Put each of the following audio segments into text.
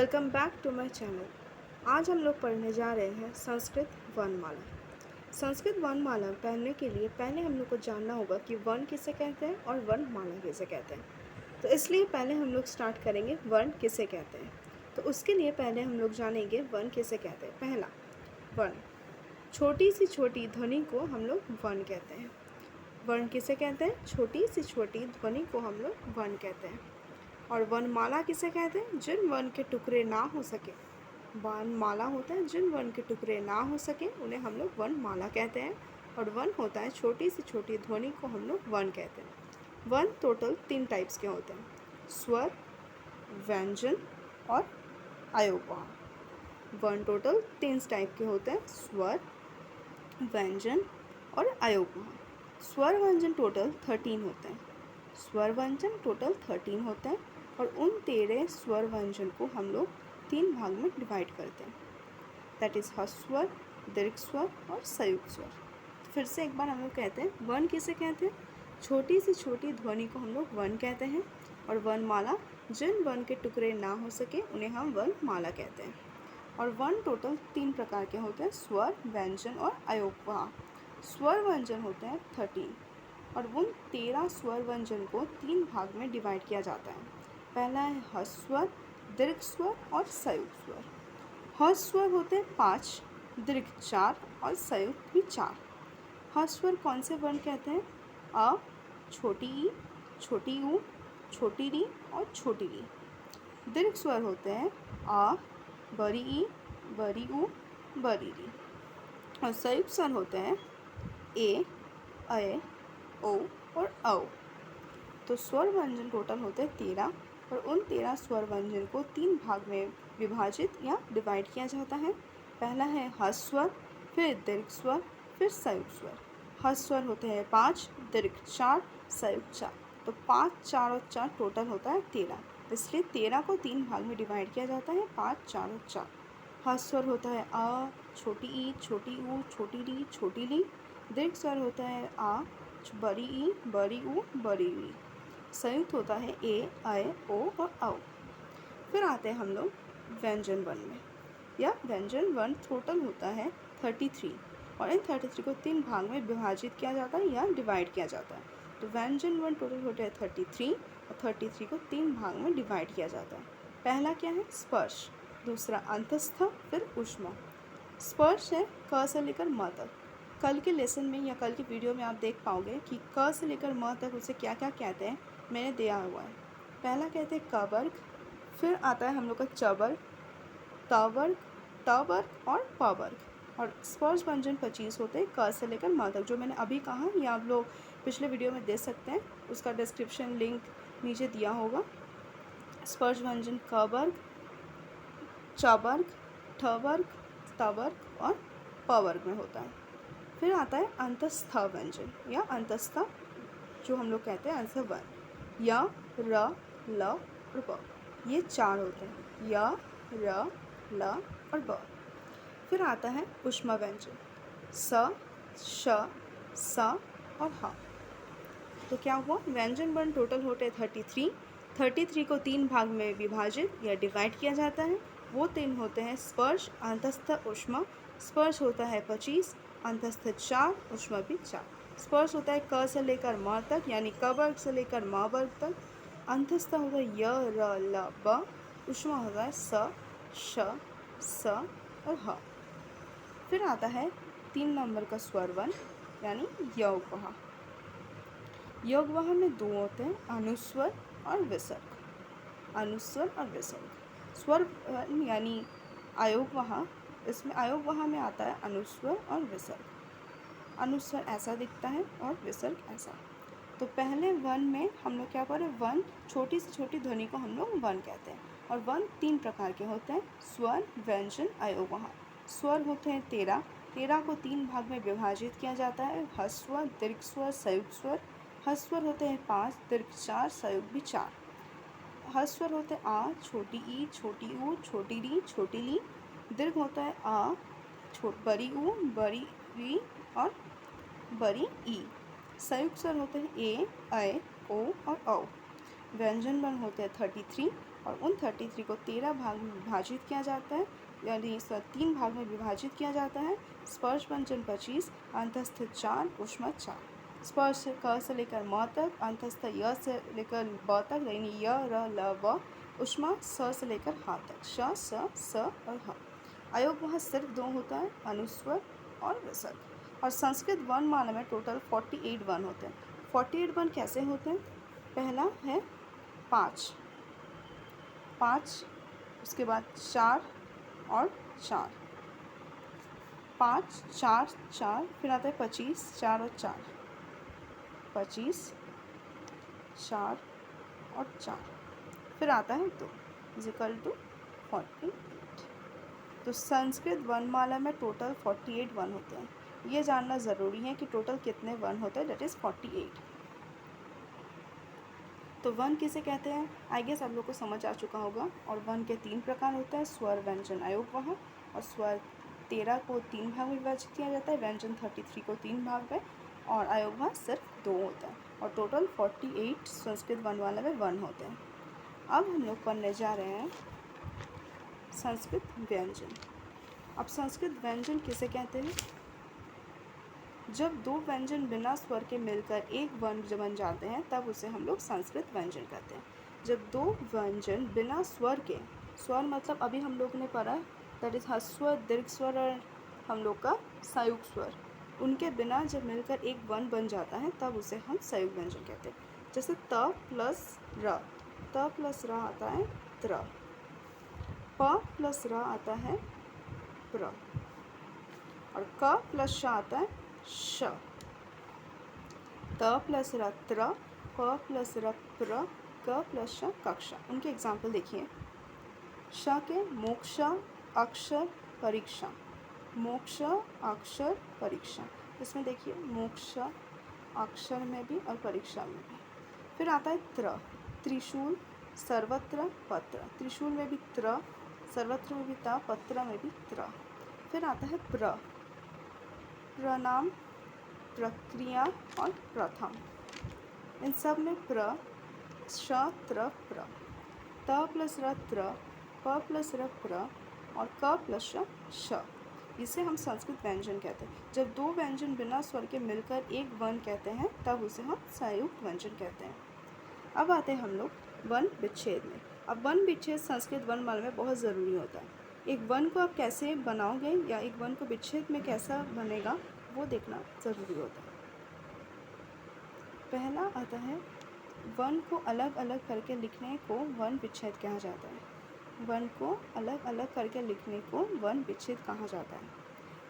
Welcome back to my channel. आज हम लोग पढ़ने जा रहे हैं संस्कृत वर्णमाला। संस्कृत वर्णमाला पढ़ने के लिए पहले हम लोग को जानना होगा कि वर्ण किसे कहते हैं और वर्णमाला किसे कहते हैं। तो इसलिए पहले हम लोग स्टार्ट करेंगे वर्ण किसे कहते हैं। तो उसके लिए पहले हम लोग जानेंगे वर्ण किसे कहते हैं। पहला वर्ण, छोटी सी छोटी ध्वनि को हम लोग वर्ण कहते हैं। वर्ण किसे कहते हैं? छोटी सी छोटी ध्वनि को हम लोग वर्ण कहते हैं। और वर्णमाला किसे कहते हैं? जिन वर्ण के टुकड़े ना हो सके। वर्णमाला होता है जिन वर्ण के टुकड़े ना हो सके उन्हें हम लोग वर्णमाला कहते हैं। और वर्ण होता है छोटी सी छोटी ध्वनि को हम लोग वर्ण कहते हैं। वर्ण टोटल 3 टाइप्स के होते हैं, स्वर, व्यंजन और अयोगवाह। वर्ण टोटल 3 टाइप के होते हैं, स्वर, व्यंजन और अयोगवाह। स्वर व्यंजन टोटल 13 होते हैं। स्वर व्यंजन टोटल 13 होते हैं और उन 13 स्वर व्यंजन को हम लोग 3 भाग में डिवाइड करते हैं, दैट इज़ ह्रस्व स्वर, दीर्घ स्वर और संयुक्त स्वर। फिर से एक बार हम लोग कहते हैं, वर्ण किसे कहते हैं? छोटी से छोटी ध्वनि को हम लोग वर्ण कहते हैं। और वर्णमाला जिन वर्ण के टुकड़े ना हो सके उन्हें हम वर्णमाला कहते हैं। और वर्ण टोटल 3 प्रकार के होते हैं, स्वर, व्यंजन और अयोगवाह। स्वर व्यंजन होते हैं 13 और उन 13 स्वर व्यंजन को 3 भाग में डिवाइड किया जाता है। पहला है ह्रस्व स्वर, दीर्घ स्वर और संयुक्त स्वर। ह्रस्व स्वर होते हैं 5, दीर्घ 4 और संयुक्त भी 4। ह्रस्व स्वर कौन से वर्ण कहते हैं? अ, छोटी ई, छोटी ऊ, छोटी री और छोटी री। दीर्घ स्वर होते हैं आ, बड़ी ई, बड़ी ऊ, बड़ी री। और संयुक्त स्वर होते हैं ए, अय, ओ और औ। तो स्वर व्यंजन टोटल होते हैं 13 और उन 13 स्वर व्यंजन को 3 भाग में विभाजित या डिवाइड किया जाता है। पहला है ह्रस्व स्वर, फिर दीर्घ स्वर, फिर संयुक्त स्वर। ह्रस्व स्वर होते हैं 5, दीर्घ 4, संयुक्त 4। तो 5, 4 और 4 टोटल होता है 13, इसलिए 13 को 3 भाग में डिवाइड किया जाता है, 5, 4 और 4। ह्रस्व स्वर होता है अ, छोटी ई, छोटी ऊ, छोटी री, छोटी ली। दीर्घ स्वर होता है आ, बड़ी ई, बड़ी ऊ, बड़ी री। संयुक्त होता है ए, अय, ओ और औ। फिर आते हैं हम लोग व्यंजन वर्ण में। या व्यंजन वर्ण टोटल होता है 33 और इन 33 को 3 भाग में विभाजित किया जाता है या डिवाइड किया जाता है। तो व्यंजन वर्ण टोटल होते हैं 33 और 33 को 3 भाग में डिवाइड किया जाता है। पहला क्या है? स्पर्श, दूसरा अंतस्थ, फिर ऊष्मा। स्पर्श है क से लेकर म तक। कल के लेसन में या कल की वीडियो में आप देख पाओगे कि क से लेकर म तक उसे क्या क्या कहते हैं, मैंने दिया हुआ है। पहला कहते हैं क वर्ग, फिर आता है हम लोग का च वर्ग, त वर्ग, ट वर्ग और प वर्ग। और स्पर्श व्यंजन 25 होते हैं क से लेकर म तक, जो मैंने अभी कहा ये आप लोग पिछले वीडियो में देख सकते हैं, उसका डिस्क्रिप्शन लिंक नीचे दिया होगा। स्पर्श व्यंजन क वर्ग, च वर्ग, ठ वर्ग, त वर्ग और प वर्ग में होता है। फिर आता है अंतस्थ व्यंजन या अंतस्थ, जो हम लोग कहते हैं अंश वर्ण, य, र, ल और ब। ये 4 होते हैं, य, र, ल और ब। फिर आता है ऊष्मा व्यंजन, स, श, स और ह। तो क्या हुआ? व्यंजन वर्ण टोटल होते हैं 33 को 3 भाग में विभाजित या डिवाइड किया जाता है। वो 3 होते हैं स्पर्श, अंतस्थ, ऊष्मा। स्पर्श होता है 25, अंतस्थ 4, ऊष्मा भी 4। स्पर्श होता है क से लेकर म तक, यानी क वर्ग से लेकर म वर्ग तक। अंतस्थ होता है य, र, ल, ब। ऊष्मा होता है स, श, स और ह। फिर आता है 3 नंबर का स्वर वर्ण, यानी यौगवाह। यौगवाह में 2 होते हैं, अनुस्वर और विसर्ग। अनुस्वर और विसर्ग। स्वर यानी अयोगवाह, इसमें अयोगवाह में आता है अनुस्वर और विसर्ग। अनुस्वर ऐसा दिखता है और विसर्ग ऐसा। तो पहले वर्ण में हम लोग क्या करें? वर्ण, छोटी से छोटी ध्वनि को हम लोग वर्ण कहते हैं। और वर्ण 3 प्रकार के होते हैं, स्वर, व्यंजन, अयोगवाह। स्वर होते हैं 13 को 3 भाग में विभाजित किया जाता है, ह्रस्व स्वर, दीर्घ स्वर, संयुक्त स्वर। ह्रस्व स्वर होते हैं 5, दीर्घ 4, संयुक्त भी 4। ह्रस्व स्वर होते हैं आ, छोटी ई, छोटी ऊ, छोटी री, छोटी ली। दीर्घ होता है आ, बड़ी ऊ, बड़ी री और बड़ी ई। संयुक्त स्वर होते हैं ए, अय, ओ और औ। व्यंजन वर्ण होते हैं 33 और उन 33 को 13 भाग में विभाजित किया जाता है, यानी 3 भाग में विभाजित किया जाता है। स्पर्श व्यंजन 25, अंतस्थ 4, ऊष्मा 4। स्पर्श क से लेकर म तक, अंतस्थ य से लेकर ब तक, यानी य र ल व। ऊष्मा स से लेकर ह तक, श स और ह। अयोग वहाँ सिर्फ 2 होता है, अनुस्वर और विसर्ग। और संस्कृत वर्णमाला में टोटल 48 वर्ण होते हैं। 48 वर्ण कैसे होते हैं? पहला है 5, उसके बाद 4 और 4, 5 4 4, फिर आता है 25, 4 और 4, 25 4 और 4, फिर आता है 2 इक्वल टू 48। तो संस्कृत वर्णमाला में टोटल 48 वर्ण होते हैं। ये जानना ज़रूरी है कि टोटल कितने वर्ण होते हैं, दैट इज़ 48। तो वर्ण किसे कहते हैं? आई गेस आप लोग को समझ आ चुका होगा। और वर्ण के 3 प्रकार होते हैं, स्वर, व्यंजन, अयोग वहाँ। और स्वर 13 को 3 भाग में विभाजित किया जाता है, व्यंजन 33 को 3 भाग में, और अयोग वहाँ सिर्फ 2 होता है। और टोटल 48 संस्कृत वर्णमाला में वर्ण होते हैं। अब हम लोग पढ़ने जा रहे हैं संस्कृत व्यंजन। अब संस्कृत व्यंजन किसे कहते हैं? जब 2 व्यंजन बिना स्वर के मिलकर एक वर्ण बन जाते हैं तब उसे हम लोग संस्कृत व्यंजन कहते हैं। जब 2 व्यंजन बिना स्वर के, स्वर मतलब अभी हम लोग ने पढ़ा दैट इज ह्रस्व, दीर्घ स्वर और हम लोग का संयुक्त स्वर, उनके बिना जब मिलकर एक वर्ण बन जाता है तब उसे हम संयुक्त व्यंजन कहते हैं। जैसे त प्लस र, त प्लस र आता है त्र, प प्लस र आता है प्र, और क प्लस श आता है श। त प्लस र त्र, प प्लस र प्र, क प्लस श कक्षा। उनके एग्जाम्पल देखिए। श के मोक्ष, अक्षर, परीक्षा, मोक्ष, अक्षर, परीक्षा। इसमें देखिए मोक्ष अक्षर में भी और परीक्षा में भी। फिर आता है त्र, त्रिशूल, सर्वत्र, पत्र। त्रिशूल में भी त्र, सर्वत्र में भी त, पत्र में भी त्र। फिर आता है प्र, प्रणाम, प्रक्रिया और प्रथम। इन सब में प्र, श, त्र, प्र। त प्लस र त्र, प प्लस र प्र, और क प्लस श। इसे हम संस्कृत व्यंजन कहते हैं। जब 2 व्यंजन बिना स्वर के मिलकर एक वर्ण कहते हैं तब उसे हम संयुक्त व्यंजन कहते हैं। अब आते हैं हम लोग वर्ण विच्छेद में। अब वर्ण विच्छेद संस्कृत वर्णमाला में बहुत ज़रूरी होता है। एक वर्ण को आप कैसे बनाओगे या एक वर्ण को विच्छेद में कैसा बनेगा वो देखना ज़रूरी होता है। पहला आता है वर्ण को अलग अलग करके लिखने को वर्ण विच्छेद कहा जाता है। वर्ण को अलग अलग करके लिखने को वर्ण विच्छेद कहा जाता है।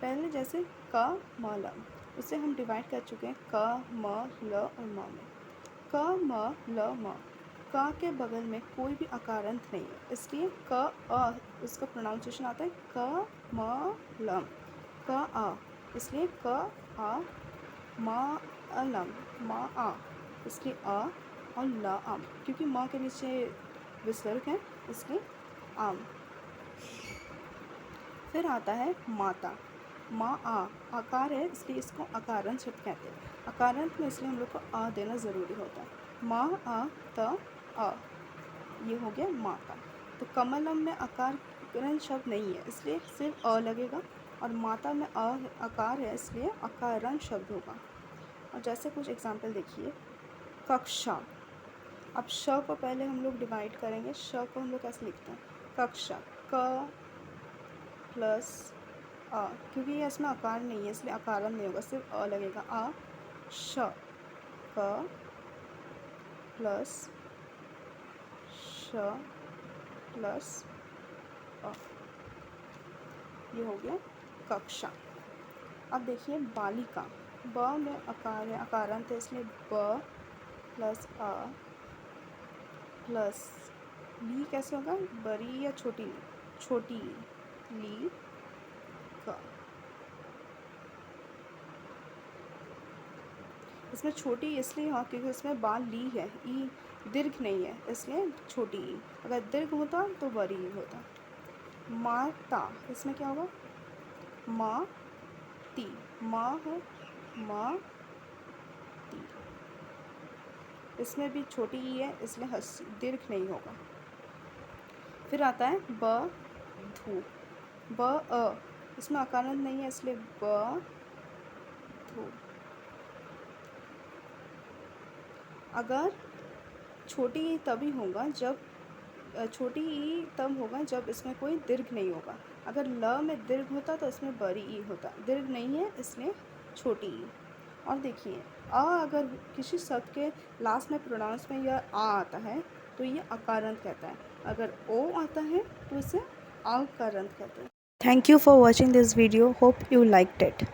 पहले जैसे क म ल, उसे हम डिवाइड कर चुके हैं क म ल और म में। क म ल म, क के बगल में कोई भी अकारांत नहीं है, इसलिए क अ उसका प्रोनाउंसिएशन आता है क म ल, क अ, इसलिए क अ म अलम, म आ, इसलिए अ और ल आम, क्योंकि म के नीचे विसर्ग है इसलिए आम। फिर आता है माता, म आ, आकार है इसलिए इसको अकारांत शब्द कहते हैं। अकारांत में इसलिए हम लोग को अ देना ज़रूरी होता है। म आ त अ, ये हो गया माता। तो कमलम में अकारांत शब्द नहीं है इसलिए सिर्फ अ लगेगा, और माता में अ आकार है इसलिए अकारांत शब्द होगा। और जैसे कुछ एग्जाम्पल देखिए, कक्षा। अब श को पहले हम लोग डिवाइड करेंगे। श को हम लोग कैसे लिखते हैं? कक्षा, क प्लस अ, क्योंकि ये इसमें आकार नहीं है इसलिए अकारांत नहीं होगा, सिर्फ अ लगेगा। आ श, क प्लस श प्लस अ, ये हो गया कक्षा। अब देखिए बालिका, ब में आकार है, अकारांत है इसलिए ब प्लस अ प्लस ली कैसे होगा? बड़ी या छोटी ली? छोटी ली का। इसमें छोटी इसलिए हाँ क्योंकि उसमें बाल ली है, ई दीर्घ नहीं है इसलिए छोटी ई। अगर दीर्घ होता तो बड़ी ई होता। माता, इसमें क्या होगा? माँ ती, माँ है माँ ती, इसमें भी छोटी ई है इसलिए हंस दीर्घ नहीं होगा। फिर आता है ब धू, ब अ, इसमें अकारांत नहीं है इसलिए ब धू। अगर छोटी ई तभी होगा जब छोटी ई तब होगा जब इसमें कोई दीर्घ नहीं होगा। अगर ल में दीर्घ होता तो इसमें बड़ी ई होता, दीर्घ नहीं है इसलिए छोटी ई। और देखिए अगर किसी शब्द के लास्ट में प्रोनाउंस में यह आ आता है तो ये अकारांत कहता है, अगर ओ आता है तो इसे अकारांत कहते हैं। Thank you for watching this video, hope you liked it.